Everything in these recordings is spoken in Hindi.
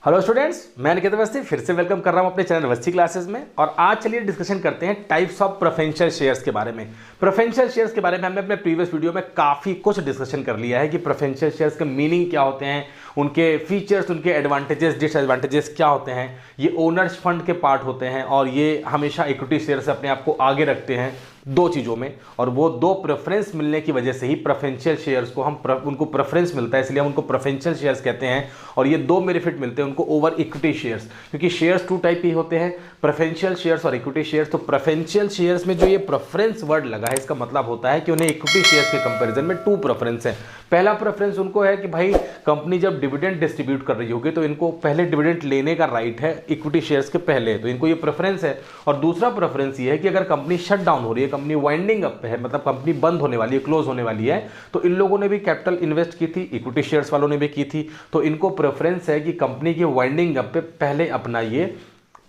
हेलो स्टूडेंट्स, मैं निकेत अवस्थी फिर से वेलकम कर रहा हूं अपने चैनल अवस्थी क्लासेस में। और आज चलिए डिस्कशन करते हैं टाइप्स ऑफ प्रेफरेंशियल शेयर्स के बारे में। प्रेफरेंशियल शेयर्स के बारे में हमने अपने प्रीवियस वीडियो में काफ़ी कुछ डिस्कशन कर लिया है कि प्रेफरेंशियल शेयर्स के मीनिंग क्या होते हैं, उनके फीचर्स, उनके एडवांटेजेस, डिसएडवांटेजेस क्या होते हैं। ये ओनर्स फंड के पार्ट होते हैं और ये हमेशा इक्विटी शेयर से अपने आप को आगे रखते हैं दो चीज़ों में, और वो दो प्रेफरेंस मिलने की वजह से ही प्रेफरेंशियल शेयर्स को उनको प्रेफरेंस मिलता है, इसलिए हम उनको प्रेफरेंशियल शेयर्स कहते हैं। और ये दो बेनिफिट मिलते हैं उनको ओवर इक्विटी शेयर्स, क्योंकि शेयर्स टू टाइप ही होते हैं, प्रेफरेंशियल शेयर्स और इक्विटी शेयर्स। तो प्रेफरेंशियल शेयर्स में जो ये प्रेफरेंस वर्ड लगा है, इसका मतलब होता है कि उन्हें इक्विटी शेयर्स के कंपेरिजन में टू प्रेफरेंस है। पहला प्रेफरेंस उनको है कि भाई कंपनी जब डिविडेंड डिस्ट्रीब्यूट कर रही होगी तो इनको पहले डिविडेंड लेने का राइट है इक्विटी शेयर्स के पहले, तो इनको ये प्रेफरेंस है। और दूसरा प्रेफरेंस ये है कि अगर कंपनी शट डाउन हो रही है, कंपनी वाइंडिंग अप है, मतलब कंपनी बंद होने वाली है, क्लोज होने वाली है, तो इन लोगों ने भी कैपिटल इन्वेस्ट की थी, इक्विटी शेयर्स वालों ने भी की थी, तो इनको प्रेफरेंस है कि कंपनी की वाइंडिंग अप पे पहले अपना ये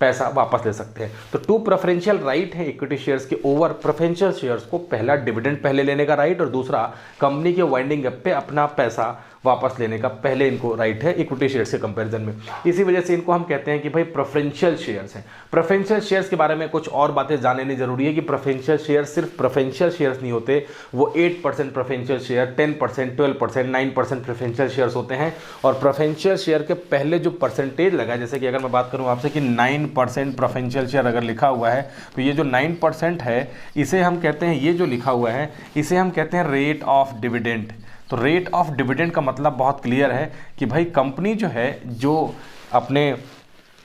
पैसा वापस ले सकते हैं। तो टू प्रेफरेंशियल राइट है इक्विटी शेयर्स के ओवर प्रेफरेंशियल शेयर्स को, पहला डिविडेंड पहले लेने का राइट और दूसरा कंपनी के वाइंडिंग अप पे अपना पैसा वापस लेने का पहले इनको राइट है इक्विटी शेयर्स के कंपैरिजन में। इसी वजह से इनको हम कहते हैं कि भाई प्रेफरेंशियल शेयर्स हैं। प्रेफरेंशियल शेयर्स के बारे में कुछ और बातें जानने जरूरी है कि प्रेफरेंशियल शेयर्स सिर्फ प्रेफरेंशियल शेयर्स नहीं होते, वो 8% प्रेफरेंशियल शेयर, 10%, 12%, 9% प्रेफरेंशियल शेयर्स होते हैं। और प्रेफरेंशियल शेयर के पहले जो परसेंटेज लगा है, जैसे कि अगर मैं बात करूं आपसे कि 9% प्रेफरेंशियल शेयर अगर लिखा हुआ है, तो ये जो 9% है इसे हम कहते हैं, ये जो लिखा हुआ है इसे हम कहते हैं रेट ऑफ डिविडेंड। तो रेट ऑफ डिविडेंड का मतलब बहुत क्लियर है कि भाई कंपनी जो है, जो अपने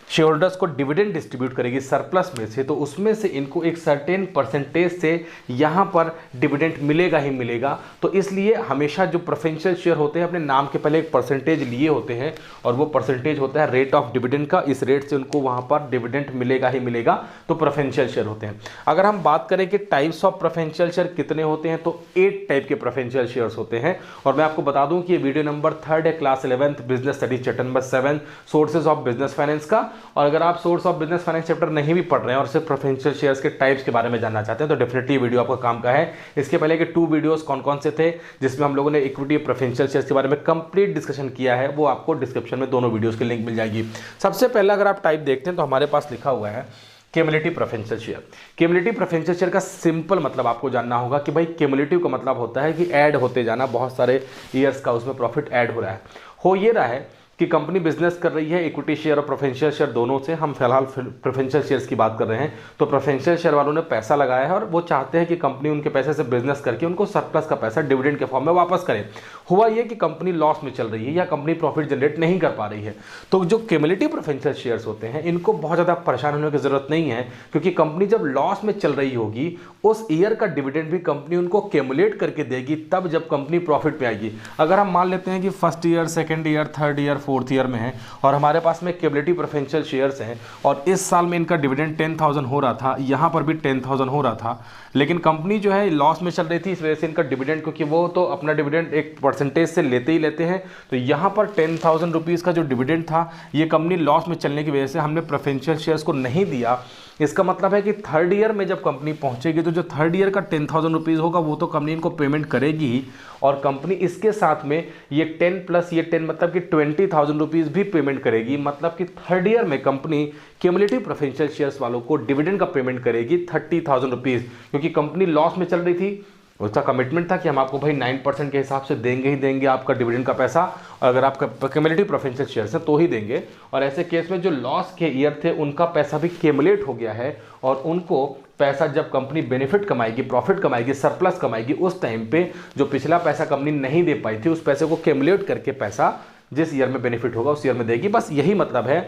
शेयरहोल्डर्स को डिविडेंड डिस्ट्रीब्यूट करेगी सरप्लस में से, तो उसमें से इनको एक सर्टेन परसेंटेज से यहाँ पर डिविडेंड मिलेगा ही मिलेगा। तो इसलिए हमेशा जो प्रेफरेंशियल शेयर होते हैं अपने नाम के पहले एक परसेंटेज लिए होते हैं, और वो परसेंटेज होता है रेट ऑफ डिविडेंड का। इस रेट से उनको वहाँ पर डिविडेंड मिलेगा ही मिलेगा, तो प्रेफरेंशियल शेयर होते हैं। अगर हम बात करें कि टाइप्स ऑफ प्रेफरेंशियल शेयर कितने होते हैं, तो 8 टाइप के प्रेफरेंशियल शेयर्स होते हैं। और मैं आपको बता दूं कि ये वीडियो नंबर 3 है class 11th business studies chapter number 7 sources of business finance का। और अगर आप source of business finance chapter नहीं भी पढ़ रहे हैं और सिर्फ प्रेफरेंशियल शेयर्स के टाइप्स के बारे में जानना चाहते हैं, तो डेफिनेटली वीडियो आपका काम का है। इसके पहले के 2 वीडियोस कौन कौन से थे जिसमें हम लोगों ने इक्विटी प्रेफरेंशियल शेयर्स के बारे में कंप्लीट डिस्कशन किया है, वो आपको डिस्क्रिप्शन में दोनों वीडियोस की लिंक मिल जाएगी। सबसे पहला अगर आप टाइप देखते हैं तो हमारे पास लिखा हुआ है cumulative preferential share. Cumulative preferential share का सिंपल मतलब आपको जानना होगा कि भाई क्यूमुलेटिव का मतलब होता है कि ऐड होते जाना, बहुत सारे ईयर्स का उसमें प्रॉफिट ऐड हो रहा है। हो ये रहा है कि कंपनी बिजनेस कर रही है इक्विटी शेयर और प्रेफरेंशियल शेयर दोनों से, हम फिलहाल प्रेफरेंशियल शेयर्स की बात कर रहे हैं। तो प्रेफरेंशियल शेयर वालों ने पैसा लगाया है और वो चाहते हैं कि कंपनी उनके पैसे से बिजनेस करके उनको सरप्लस का पैसा डिविडेंड के फॉर्म में वापस करे। हुआ ये कि कंपनी लॉस में चल रही है या कंपनी प्रॉफिट जनरेट नहीं कर पा रही है, तो जो क्यूमुलेटिव प्रेफरेंशियल शेयर्स होते हैं इनको बहुत ज़्यादा परेशान होने की जरूरत नहीं है, क्योंकि कंपनी जब लॉस में चल रही होगी उस ईयर का डिविडेंड भी कंपनी उनको क्यूमुलेट करके देगी, तब जब कंपनी प्रॉफिट में आएगी। अगर हम मान लेते हैं कि first year, second year, third year, fourth year में है और हमारे पास में क्यूमुलेटिव प्रेफरेंशियल शेयर्स हैं और इस साल में इनका डिविडेंड 10,000 हो रहा था, यहाँ पर भी 10,000 हो रहा था, लेकिन कंपनी जो है लॉस में चल रही थी, इस वजह से इनका डिविडेंड, क्योंकि वो तो अपना डिविडेंड एक परसेंटेज से लेते ही लेते हैं, तो यहाँ पर 10,000 रुपीज़ का जो डिविडेंड था ये कंपनी लॉस में चलने की वजह से हमने प्रेफरेंशियल शेयर्स को नहीं दिया। इसका मतलब है कि थर्ड ईयर में जब कंपनी पहुंचेगी तो जो थर्ड ईयर का 10,000 रुपीज़ होगा वो तो कंपनी इनको पेमेंट करेगी ही, और कंपनी इसके साथ में ये 10 प्लस ये 10 मतलब कि 20,000 रुपीज़ भी पेमेंट करेगी। मतलब कि थर्ड ईयर में कंपनी क्यूमुलेटिव प्रेफरेंशियल शेयर्स वालों को डिविडेंड का पेमेंट करेगी 30,000 रुपीज़, क्योंकि कंपनी लॉस में चल रही थी। उसका कमिटमेंट था कि हम आपको भाई 9% के हिसाब से देंगे ही देंगे आपका डिविडेंड का पैसा, और अगर आपका क्यूमुलेटिव प्रेफरेंशियल शेयर्स है तो ही देंगे। और ऐसे केस में जो लॉस के ईयर थे उनका पैसा भी क्यूमुलेट हो गया है, और उनको पैसा जब कंपनी बेनिफिट कमाएगी, प्रॉफिट कमाएगी, सरप्लस कमाएगी, उस टाइम पे जो पिछला पैसा कंपनी नहीं दे पाई थी उस पैसे को क्यूमुलेट करके पैसा जिस ईयर में बेनिफिट होगा उस ईयर में देगी। बस यही मतलब है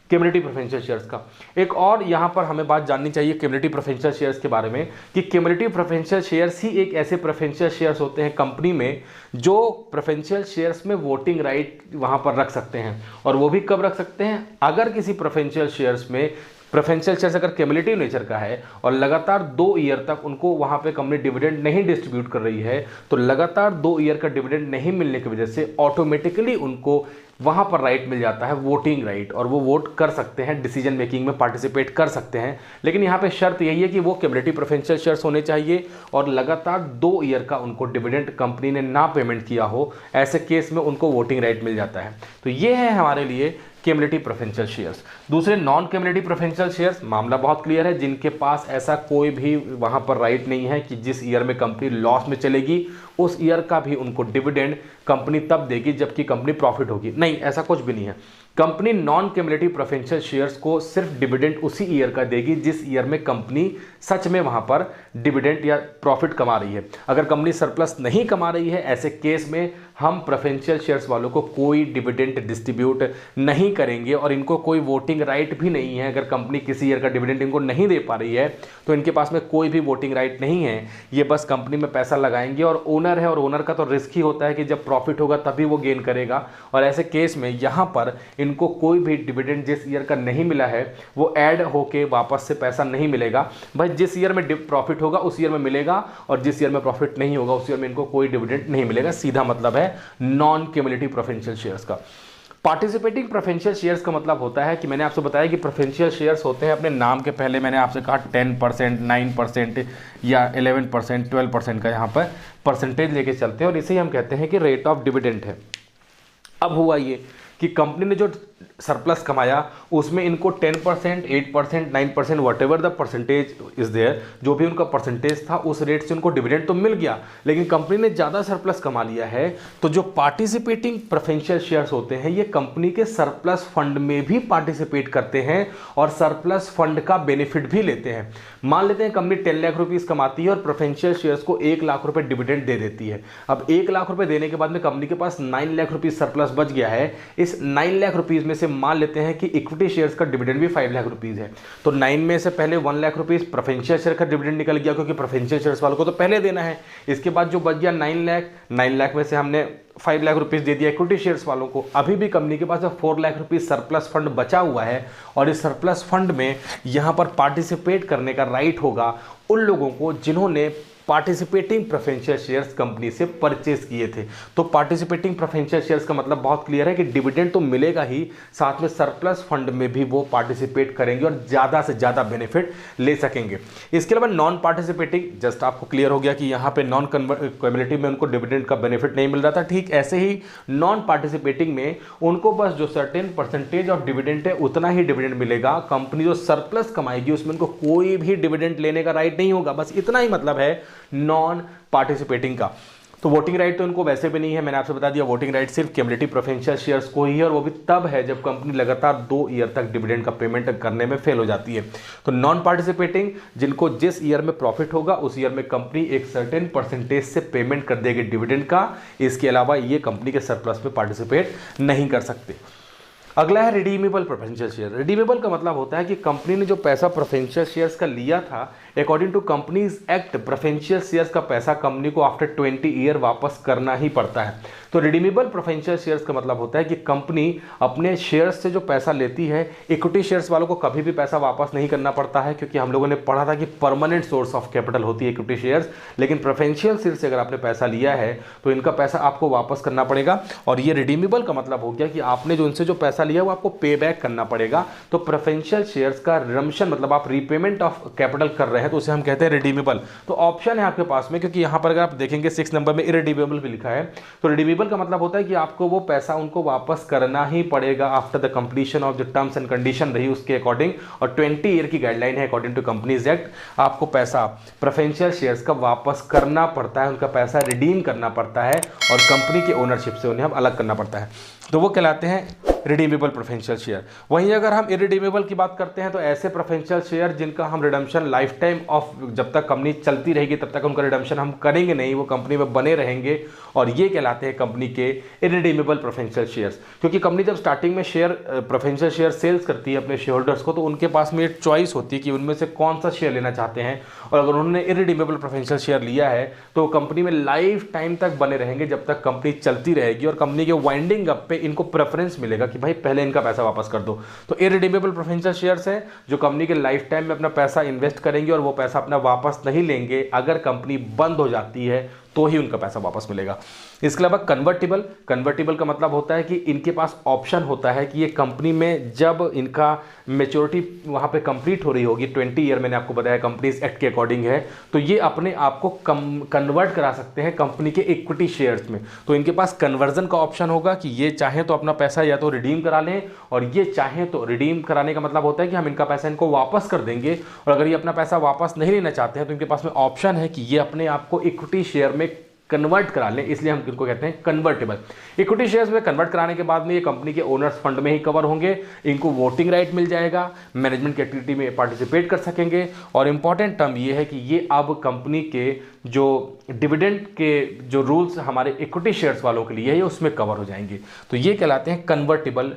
क्यूमुलेटिव प्रेफरेंशियल शेयर्स का। एक और यहाँ पर हमें बात जाननी चाहिए क्यूमुलेटिव प्रेफरेंशियल शेयर्स के बारे में कि क्यूमुलेटिव प्रेफरेंशियल शेयर्स ही एक ऐसे प्रेफरेंशियल शेयर्स होते हैं कंपनी में जो प्रेफरेंशियल शेयर्स में वोटिंग राइट वहाँ पर रख सकते हैं। और वो भी कब रख सकते हैं, अगर किसी प्रेफरेंशियल शेयर्स में प्रेफरेंशियल शेयर्स अगर क्यूमुलेटिव नेचर का है और लगातार 2 ईयर तक उनको वहाँ पे कंपनी डिविडेंड नहीं डिस्ट्रीब्यूट कर रही है, तो लगातार 2 ईयर का डिविडेंड नहीं मिलने की वजह से ऑटोमेटिकली उनको वहाँ पर राइट मिल जाता है, वोटिंग राइट, और वो वोट कर सकते हैं, डिसीजन मेकिंग में पार्टिसिपेट कर सकते हैं। लेकिन यहाँ पे शर्त यही है कि वो क्यूमुलेटिव प्रेफरेंशियल शेयर्स होने चाहिए और लगातार 2 ईयर का उनको डिविडेंड कंपनी ने ना पेमेंट किया हो, ऐसे केस में उनको वोटिंग राइट मिल जाता है। तो ये है हमारे लिए क्यूमुलेटिव प्रेफरेंशियल शेयर्स। दूसरे नॉन क्यूमुलेटिव प्रेफरेंशियल शेयर्स, मामला बहुत क्लियर है, जिनके पास ऐसा कोई भी वहां पर राइट नहीं है कि जिस ईयर में कंपनी लॉस में चलेगी उस ईयर का भी उनको डिविडेंड कंपनी तब देगी जबकि कंपनी प्रॉफिट होगी, नहीं, ऐसा कुछ भी नहीं है। Company non cumulative preferential shares को सिर्फ डिविडेंड उसी ईयर का देगी जिस ईयर में कंपनी सच में वहां पर डिविडेंड या प्रॉफिट कमा रही है। अगर कंपनी सरप्लस नहीं कमा रही है, ऐसे केस में हम प्रेफरेंशियल शेयर्स वालों को कोई डिविडेंड डिस्ट्रीब्यूट नहीं करेंगे और इनको कोई वोटिंग राइट भी नहीं है। अगर कंपनी किसी ईयर का डिविडेंड इनको नहीं दे पा रही है तो इनके पास में कोई भी वोटिंग राइट नहीं है। ये बस कंपनी में पैसा लगाएंगे और ओनर है, और ओनर का तो रिस्क ही होता है कि जब प्रॉफिट होगा तभी वो गेन करेगा। और ऐसे केस में यहाँ पर इनको कोई भी डिविडेंड जिस ईयर का नहीं मिला है वो ऐड होके वापस से पैसा नहीं मिलेगा। भाई जिस ईयर में प्रॉफिट होगा उस ईयर में मिलेगा, और जिस ईयर में प्रॉफिट नहीं होगा उस ईयर में इनको कोई डिविडेंड नहीं मिलेगा। सीधा मतलब है नॉन क्यूमुलेटिव प्रेफरेंशियल शेयर्स का। पार्टिसिपेटिंग प्रेफरेंशियल शेयर्स का मतलब होता है कि मैंने आपसे बताया कि प्रेफरेंशियल शेयर्स होते हैं अपने नाम के पहले, मैंने आपसे कहा 10%, 9% या 11%, 12% का यहाँ पर परसेंटेज लेके चलते हैं और इसे हम कहते हैं कि रेट ऑफ डिविडेंड है। अब हुआ ये कि कंपनी ने जो सरप्लस कमाया उसमें इनको 10%, 8%, 9% whatever the percentage is there, जो भी उनका परसेंटेज था उस रेट से उनको डिविडेंड तो मिल गया, लेकिन कंपनी ने ज़्यादा सरप्लस कमा लिया है तो जो पार्टिसिपेटिंग प्रेफरेंशियल शेयर्स होते हैं ये कंपनी के सरप्लस फंड में भी पार्टिसिपेट करते हैं और सरप्लस फंड का बेनिफिट भी लेते हैं। मान लेते हैं कंपनी 10 लाख रुपीज़ कमाती है और प्रेफरेंशियल शेयर्स को 1 लाख रुपये डिविडेंड दे देती है। अब 1 लाख रुपये देने के बाद में कंपनी के पास 9 लाख रुपीज़ सरप्लस बच गया है। इस 9 लाख रुपीज़ में से मान लेते हैं कि इक्विटी शेयर्स का डिविडेंड भी 5 लाख रुपीज़ है, तो 9 में से पहले 1 लाख रुपीज़ प्रेफरेंशियल शेयर का डिविडेंड निकल गया क्योंकि प्रेफरेंशियल शेयर्स वालों को तो पहले देना है। इसके बाद जो बच गया 9 लाख में से हमने 5 लाख रुपीज़ दे दिया इक्विटी शेयर्स वालों को। अभी भी कंपनी के पास 4 लाख रुपीज़ सरप्लस फंड बचा हुआ है और इस सरप्लस फंड में यहाँ पर पार्टिसिपेट करने का राइट होगा उन लोगों को जिन्होंने पार्टिसिपेटिंग प्रेफरेंशियल शेयर्स कंपनी से परचेज किए थे। तो पार्टिसिपेटिंग प्रेफरेंशियल शेयर्स का मतलब बहुत क्लियर है कि डिविडेंड तो मिलेगा ही, साथ में सरप्लस फंड में भी वो पार्टिसिपेट करेंगे और ज़्यादा से ज़्यादा बेनिफिट ले सकेंगे। इसके अलावा नॉन पार्टिसिपेटिंग, जस्ट आपको क्लियर हो गया कि यहाँ पे नॉन क्यूमुलेटिव में उनको डिविडेंड का बेनिफिट नहीं मिल रहा था, ठीक ऐसे ही नॉन पार्टिसिपेटिंग में उनको बस जो सर्टेन परसेंटेज ऑफ डिविडेंड है उतना ही डिविडेंड मिलेगा। कंपनी जो सरप्लस कमाएगी उसमें उनको कोई भी डिविडेंड लेने का राइट नहीं होगा। बस इतना ही मतलब है नॉन पार्टिसिपेटिंग का। तो वोटिंग राइट तो इनको वैसे भी नहीं है, मैंने आपसे बता दिया वोटिंग राइट सिर्फ क्यूमुलेटिव प्रेफरेंशियल शेयर्स को ही है, और वो भी तब है जब कंपनी लगातार 2 ईयर तक डिविडेंड का पेमेंट करने में फेल हो जाती है। तो नॉन पार्टिसिपेटिंग जिनको जिस ईयर में प्रॉफिट होगा उस ईयर में कंपनी एक सर्टेन परसेंटेज से पेमेंट कर देगी डिविडेंड का, इसके अलावा ये कंपनी के सरप्लस में पार्टिसिपेट नहीं कर सकते। अगला है रिडीमेबल प्रेफरेंशियल शेयर। रिडीमेबल का मतलब होता है कि कंपनी ने जो पैसा प्रेफरेंशियल शेयर्स का लिया था, according to companies act preferential shares का पैसा कंपनी को आफ्टर 20 ईयर वापस करना ही पड़ता है। तो रिडीमेबल प्रेफरेंशियल शेयर्स का मतलब होता है कि कंपनी अपने शेयर्स से जो पैसा लेती है, इक्विटी शेयर्स वालों को कभी भी पैसा वापस नहीं करना पड़ता है, क्योंकि हम लोगों ने पढ़ा था कि परमानेंट सोर्स ऑफ कैपिटल होती है इक्विटी शेयर्स। लेकिन प्रेफरेंशियल शेयर से अगर आपने पैसा लिया है तो इनका पैसा आपको वापस करना पड़ेगा। और ये रिडीमेबल का मतलब हो गया कि आपने जो उनसे जो पैसा लिया वो आपको पे बैक करना पड़ेगा। तो प्रेफरेंशियल शेयर्स का रिडम्पशन मतलब आप रीपेमेंट ऑफ कैपिटल कर रहे हैं तो उसे हम कहते हैं रिडीमेबल। तो ऑप्शन है आपके पास में, क्योंकि यहां पर अगर आप देखेंगे 6 नंबर में इरिडीमेबल भी लिखा है। तो रिडीमेबल का मतलब होता है कि आपको वो पैसा उनको वापस करना ही पड़ेगा आफ्टर द कंप्लीशन ऑफ जो टर्म्स एंड कंडीशन रही उसके अकॉर्डिंग, और 20 ईयर की गाइडलाइन है अकॉर्डिंग टू कंपनीज एक्ट। आपको पैसा प्रेफरेंशियल शेयर्स का वापस करना पड़ता है, उनका पैसा रिडीम करना पड़ता है और कंपनी के ओनरशिप से उन्हें हम अलग करना पड़ता है। तो वो कहलाते हैं रिडीमेबल प्रेफरेंशियल शेयर। वहीं अगर हम इरिडीमेबल की बात करते हैं तो ऐसे प्रेफरेंशियल शेयर जिनका हम रिडम्पशन लाइफ टाइम ऑफ, जब तक कंपनी चलती रहेगी तब तक उनका रिडम्पशन हम करेंगे नहीं, वो कंपनी में बने रहेंगे, और ये कहलाते हैं कंपनी के इरिडीमेबल प्रेफरेंशियल शेयर्स। क्योंकि कंपनी जब स्टार्टिंग में शेयर प्रेफरेंशियल शेयर सेल्स करती है अपने शेयर होल्डर्स को, तो उनके पास में एक चॉइस होती है कि उनमें से कौन सा शेयर लेना चाहते हैं, और अगर उन्होंने इरिडीमेबल प्रेफरेंशियल शेयर लिया है तो कंपनी में लाइफ टाइम तक बने रहेंगे जब तक कंपनी चलती रहेगी, और कंपनी के वाइंडिंग अप पे इनको प्रेफरेंस मिलेगा कि भाई पहले इनका पैसा वापस कर दो। तो इरिडीमेबल प्रेफरेंशियल शेयर्स हैं जो कंपनी के लाइफ टाइम में अपना पैसा इन्वेस्ट करेंगे और वो पैसा अपना वापस नहीं लेंगे। अगर कंपनी बंद हो जाती है तो ही उनका पैसा वापस मिलेगा। इसके अलावा कन्वर्टिबल का मतलब होता है कि इनके पास ऑप्शन होता है कि ये कंपनी में जब इनका मेच्योरिटी वहाँ पे कंप्लीट हो रही होगी, 20 ईयर मैंने आपको बताया कंपनीज एक्ट के अकॉर्डिंग है, तो ये अपने आप को कन्वर्ट करा सकते हैं कंपनी के इक्विटी शेयर्स में। तो इनके पास कन्वर्जन का ऑप्शन होगा कि ये चाहें तो अपना पैसा या तो रिडीम करा लें, और ये चाहें तो रिडीम कराने का मतलब होता है कि हम इनका पैसा इनको वापस कर देंगे, और अगर ये अपना पैसा वापस नहीं लेना चाहते हैं तो इनके पास में ऑप्शन है कि ये अपने आप को इक्विटी शेयर में कन्वर्ट करा लें, इसलिए हम इनको कहते हैं कन्वर्टेबल। इक्विटी शेयर्स में कन्वर्ट कराने के बाद में ये कंपनी के ओनर्स फंड में ही कवर होंगे, इनको वोटिंग राइट मिल जाएगा, मैनेजमेंट की एक्टिविटी में पार्टिसिपेट कर सकेंगे, और इंपॉर्टेंट टर्म ये है कि ये अब कंपनी के जो डिविडेंड के जो रूल्स हमारे इक्विटी शेयर्स वालों के लिए है उसमें कवर हो जाएंगे। तो ये कहलाते हैं कन्वर्टेबल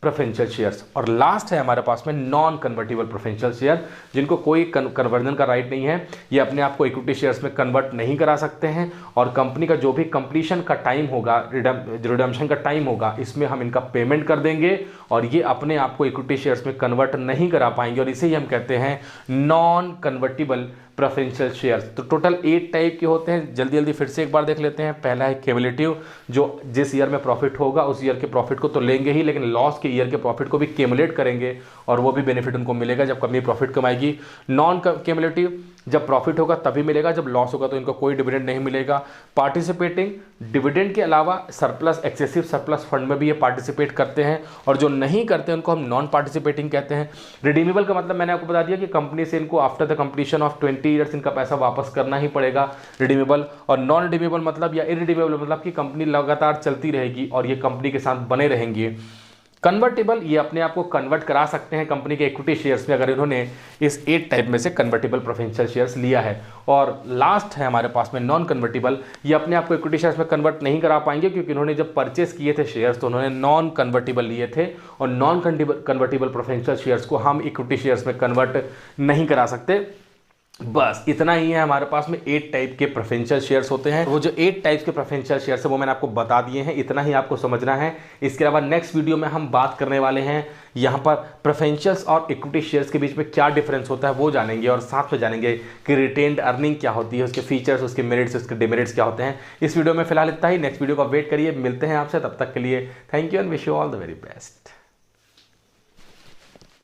प्रेफरेंशियल शेयर्स। और लास्ट है हमारे पास में नॉन कन्वर्टेबल प्रेफरेंशियल शेयर, जिनको कोई कन्वर्जन का राइट नहीं है, ये अपने आप को इक्विटी शेयर्स में कन्वर्ट नहीं करा सकते हैं, और कंपनी का जो भी कंप्लीशन का टाइम होगा, रिडम्पशन का टाइम होगा, इसमें हम इनका पेमेंट कर देंगे, और ये अपने आप को इक्विटी शेयर्स में कन्वर्ट नहीं करा पाएंगे, और इसे ही हम कहते हैं नॉन कन्वर्टिबल प्रेफरेंशियल शेयर्स। तो टोटल 8 टाइप के होते हैं, जल्दी जल्दी फिर से एक बार देख लेते हैं। पहला है क्यूमुलेटिव, जो जिस ईयर में प्रॉफिट होगा उस ईयर के प्रॉफिट को तो लेंगे ही, लेकिन लॉस के ईयर के प्रॉफिट को भी क्यूमुलेट करेंगे, और वो भी बेनिफिट उनको मिलेगा जब कंपनी प्रॉफिट कमाएगी। नॉन क्यूमुलेटिव, जब प्रॉफिट होगा तभी मिलेगा, जब लॉस होगा तो इनको कोई डिविडेंड नहीं मिलेगा। पार्टिसिपेटिंग, डिविडेंड के अलावा सरप्लस, एक्सेसिव सरप्लस फंड में भी ये पार्टिसिपेट करते हैं, और जो नहीं करते हैं उनको हम नॉन पार्टिसिपेटिंग कहते हैं। रिडीमेबल का मतलब मैंने आपको बता दिया कि कंपनी से इनको after the completion of 20 years इनका पैसा वापस करना ही पड़ेगा, रिडीमेबल। और नॉन रिडीमेबल मतलब या इरिडीमेबल मतलब कि कंपनी लगातार चलती रहेगी और ये कंपनी के साथ बने रहेंगे। कन्वर्टेबल, ये अपने आप को कन्वर्ट करा सकते हैं कंपनी के इक्विटी शेयर्स में अगर इन्होंने इस 8 टाइप में से कन्वर्टेबल प्रेफरेंशियल शेयर्स लिया है। और लास्ट है हमारे पास में नॉन कन्वर्टेबल, ये अपने आप को इक्विटी शेयर्स में कन्वर्ट नहीं करा पाएंगे क्योंकि इन्होंने जब परचेस किए थे शेयर्स तो उन्होंने नॉन कन्वर्टेबल लिए थे, और नॉन कन्वर्टेबल प्रेफरेंशियल शेयर्स को हम इक्विटी शेयर्स में कन्वर्ट नहीं करा सकते। बस इतना ही है हमारे पास में 8 टाइप के प्रेफरेंशियल शेयर्स होते हैं। वो जो 8 टाइप्स के प्रेफरेंशियल शेयर्स है वो मैंने आपको बता दिए हैं, इतना ही आपको समझना है। इसके अलावा नेक्स्ट वीडियो में हम बात करने वाले हैं यहाँ पर प्रेफरेंशियल्स और इक्विटी शेयर्स के बीच में क्या डिफरेंस होता है वो जानेंगे, और साथ में जानेंगे कि रिटेन्ड अर्निंग क्या होती है, उसके फीचर्स, उसके मेरिट्स, उसके डिमेरिट्स क्या होते हैं। इस वीडियो में फिलहाल इतना ही, नेक्स्ट वीडियो का वेट करिए, मिलते हैं आपसे, तब तक के लिए thank you and wish you all the very best.